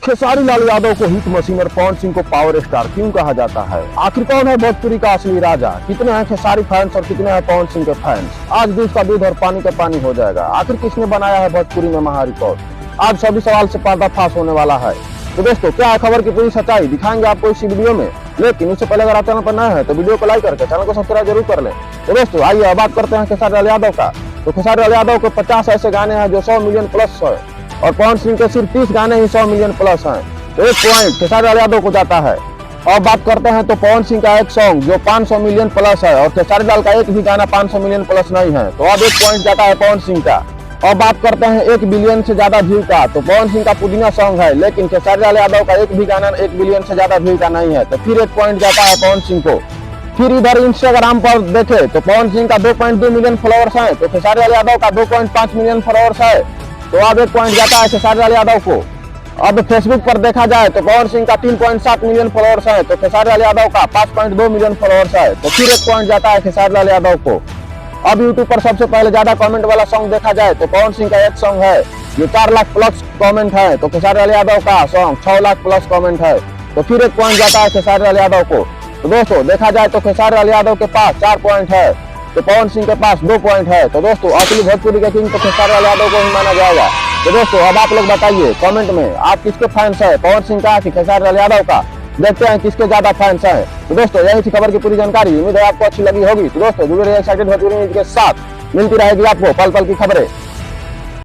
खेसारी लाल यादव को hit machine और पवन सिंह को पावर स्टार क्यों कहा जाता है? आखिर कौन है भोजपुरी का असली राजा? कितने हैं खेसारी फैंस और कितने हैं पवन सिंह के फैंस? आज दूध का दूध और पानी का पानी हो जाएगा। आखिर किसने बनाया है भोजपुरी में महा रिकॉर्ड? आज सभी सवाल से पर्दाफाश होने वाला है। तो दोस्तों, क्या है खबर की पूरी सच्चाई, दिखाएंगे आपको इसी वीडियो में। लेकिन उससे पहले अगर आप चैनल पर नए हैं तो वीडियो को लाइक करके चैनल को सब्सक्राइब जरूर कर लें। तो दोस्तों, आइए बात करते हैं खेसारी लाल यादव का। तो खेसारी लाल यादव के 50 ऐसे गाने हैं जो 100 मिलियन प्लस है और पवन सिंह के सिर्फ 30 गाने ही 100 मिलियन प्लस हैं। तो एक पॉइंट खेसारी लाल यादव को जाता है। और बात करते हैं तो पवन सिंह का एक सॉन्ग जो 500 मिलियन प्लस है और खेसारी लाल का एक भी गाना 500 मिलियन प्लस नहीं है, तो अब एक पॉइंट जाता है पवन सिंह का। और बात करते हैं 1 बिलियन से ज्यादा व्यू का, तो पवन सिंह का पुदीना सॉन्ग है, लेकिन खेसारी लाल यादव का एक भी गाना 1 बिलियन से ज्यादा व्यू का नहीं है, तो फिर एक पॉइंट जाता है पवन सिंह को। फिर इधर इंस्टाग्राम पर देखे तो पवन सिंह का 2.2 मिलियन फॉलोअर्स है, तो खेसारी लाल यादव का 2.5 मिलियन फॉलोअर्स है, तो अब एक पॉइंट जाता है खेसारी लाल यादव को। अब फेसबुक पर देखा जाए तो पवन सिंह का 3.7 मिलियन फॉलोअर्स है, तो खेसारी लाल यादव का 5.2 मिलियन फॉलोअर्स है, तो फिर एक पॉइंट जाता है खेसारी लाल यादव को। अब यूट्यूब पर सबसे पहले ज्यादा कमेंट वाला सॉन्ग देखा जाए तो पवन सिंह का एक सॉन्ग है जो 4 लाख प्लस कमेंट है, तो खेसारी लाल यादव का सॉन्ग 6 लाख प्लस कमेंट है, तो फिर एक पॉइंट जाता है खेसारी लाल यादव को। तो दोस्तों, देखा जाए तो खेसारी लाल यादव के पास 4 पॉइंट है, तो पवन सिंह के पास 2 पॉइंट है। तो दोस्तों, असली भोजपुरी के किंग तो खेसारी लाल यादव को ही माना जाएगा। तो दोस्तों, अब आप लोग बताइए कमेंट में आप किसके फैंस है, पवन सिंह का कि खेसारी लाल यादव का? देखते हैं किसके ज्यादा फैंस हैं। तो दोस्तों, यही थी खबर की पूरी जानकारी। उम्मीद है आपको अच्छी लगी होगी। तो दोस्तों, जुड़े रहिए एक्साइटेड भोजपुरी न्यूज के साथ, मिलती रहेगी आपको पल पल की खबरें।